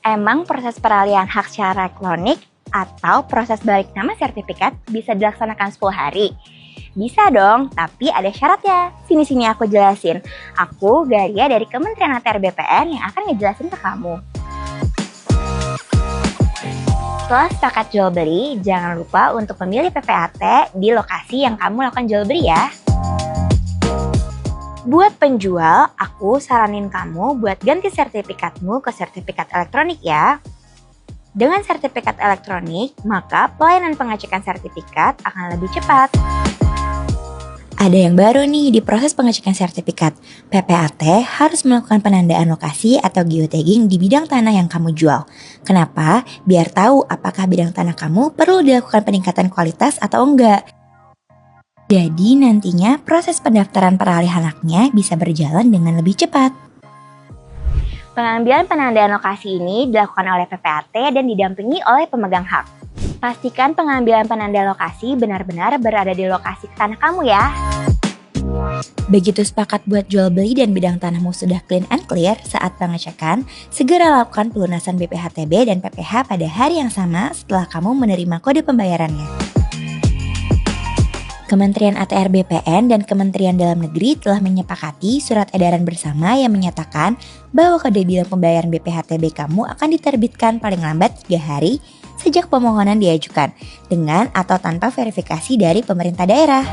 Emang proses peralihan hak secara elektronik atau proses balik nama sertifikat bisa dilaksanakan 10 hari? Bisa dong, tapi ada syaratnya. Sini aku jelasin. Aku Garia dari Kementerian ATR BPN yang akan ngejelasin ke kamu. Setelah sepakat jual beli, jangan lupa untuk memilih PPAT di lokasi yang kamu lakukan jual beli ya. Buat penjual, aku saranin kamu buat ganti sertifikatmu ke sertifikat elektronik ya. Dengan sertifikat elektronik, maka pelayanan pengecekan sertifikat akan lebih cepat. Ada yang baru nih di proses pengecekan sertifikat. PPAT harus melakukan penandaan lokasi atau geotagging di bidang tanah yang kamu jual. Kenapa? Biar tahu apakah bidang tanah kamu perlu dilakukan peningkatan kualitas atau enggak. Jadi nantinya proses pendaftaran peralihan haknya bisa berjalan dengan lebih cepat. Pengambilan penandaan lokasi ini dilakukan oleh PPAT dan didampingi oleh pemegang hak. Pastikan pengambilan penanda lokasi benar-benar berada di lokasi tanah kamu ya. Begitu sepakat buat jual beli dan bidang tanahmu sudah clean and clear saat pengecekan, segera lakukan pelunasan BPHTB dan PPH pada hari yang sama setelah kamu menerima kode pembayarannya. Kementerian ATR BPN dan Kementerian Dalam Negeri telah menyepakati surat edaran bersama yang menyatakan bahwa kode bilang pembayaran BPHTB kamu akan diterbitkan paling lambat 3 hari sejak pemohonan diajukan dengan atau tanpa verifikasi dari pemerintah daerah.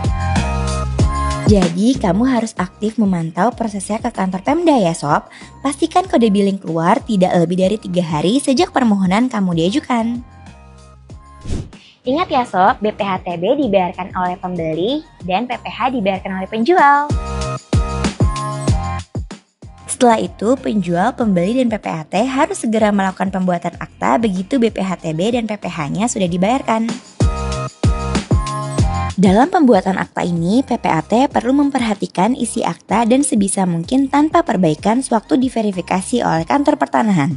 Jadi kamu harus aktif memantau prosesnya ke kantor Pemda ya sob. Pastikan kode billing keluar tidak lebih dari 3 hari sejak permohonan kamu diajukan. Ingat ya sob, BPHTB dibayarkan oleh pembeli dan PPH dibayarkan oleh penjual. Setelah itu, penjual, pembeli, dan PPAT harus segera melakukan pembuatan akta begitu BPHTB dan PPH-nya sudah dibayarkan. Dalam pembuatan akta ini, PPAT perlu memperhatikan isi akta dan sebisa mungkin tanpa perbaikan sewaktu diverifikasi oleh kantor pertanahan.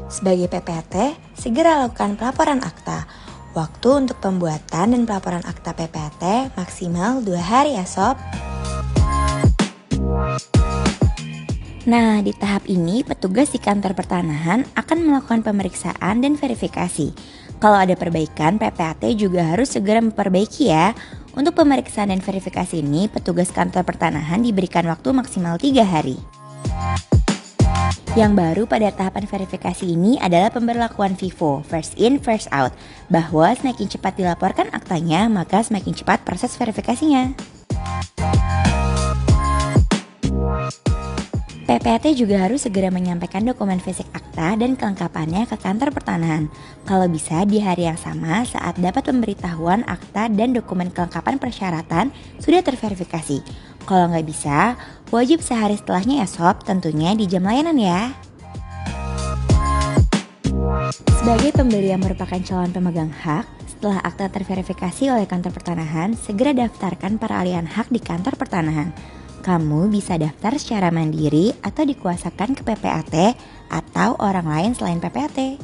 Sebagai PPAT, segera lakukan pelaporan akta. Waktu untuk pembuatan dan pelaporan akta PPAT maksimal 2 hari ya sob. Nah, di tahap ini petugas di kantor pertanahan akan melakukan pemeriksaan dan verifikasi. Kalau ada perbaikan, PPAT juga harus segera memperbaiki ya. Untuk pemeriksaan dan verifikasi ini, petugas kantor pertanahan diberikan waktu maksimal 3 hari. Yang baru pada tahapan verifikasi ini adalah pemberlakuan FIFO, first in, first out, bahwa semakin cepat dilaporkan aktanya, maka semakin cepat proses verifikasinya. PPAT juga harus segera menyampaikan dokumen fisik akta dan kelengkapannya ke kantor pertanahan. Kalau bisa di hari yang sama saat dapat pemberitahuan akta dan dokumen kelengkapan persyaratan sudah terverifikasi. Kalau nggak bisa, wajib sehari setelahnya ya sob, tentunya di jam layanan ya. Sebagai pembeli yang merupakan calon pemegang hak, setelah akta terverifikasi oleh kantor pertanahan, segera daftarkan peralihan hak di kantor pertanahan. Kamu bisa daftar secara mandiri atau dikuasakan ke PPAT atau orang lain selain PPAT.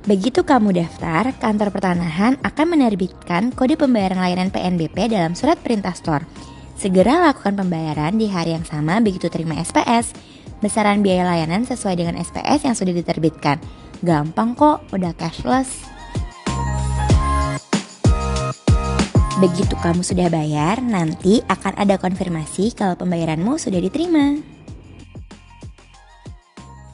Begitu kamu daftar, kantor pertanahan akan menerbitkan kode pembayaran layanan PNBP dalam surat perintah store. Segera lakukan pembayaran di hari yang sama begitu terima SPS. Besaran biaya layanan sesuai dengan SPS yang sudah diterbitkan. Gampang kok, udah cashless. Begitu kamu sudah bayar, nanti akan ada konfirmasi kalau pembayaranmu sudah diterima.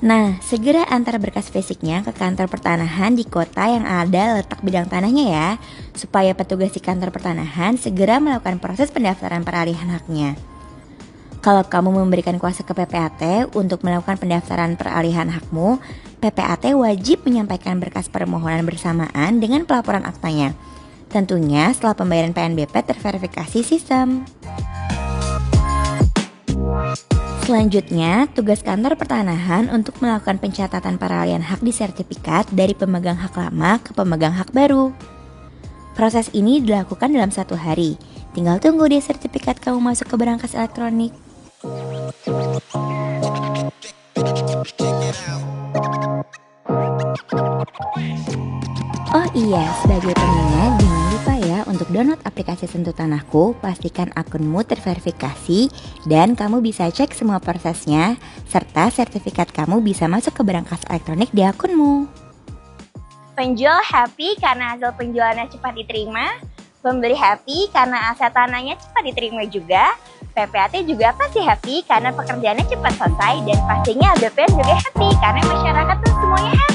Nah, segera antar berkas fisiknya ke kantor pertanahan di kota yang ada letak bidang tanahnya ya, supaya petugas di kantor pertanahan segera melakukan proses pendaftaran peralihan haknya. Kalau kamu memberikan kuasa ke PPAT untuk melakukan pendaftaran peralihan hakmu, PPAT wajib menyampaikan berkas permohonan bersamaan dengan pelaporan aktanya. Tentunya setelah pembayaran PNBP terverifikasi sistem. Selanjutnya, tugas kantor pertanahan untuk melakukan pencatatan peralihan hak di sertifikat dari pemegang hak lama ke pemegang hak baru. Proses ini dilakukan dalam 1 hari. Tinggal tunggu deh sertifikat kamu masuk ke berangkas elektronik. Oh iya, sebagai pengingat, jangan lupa ya untuk download aplikasi Sentuh Tanahku, pastikan akunmu terverifikasi, dan kamu bisa cek semua prosesnya, serta sertifikat kamu bisa masuk ke berangkas elektronik di akunmu. Penjual happy karena hasil penjualannya cepat diterima, pembeli happy karena aset tanahnya cepat diterima juga, PPAT juga pasti happy karena pekerjaannya cepat selesai, dan pastinya BPN juga happy karena masyarakat tuh semuanya happy.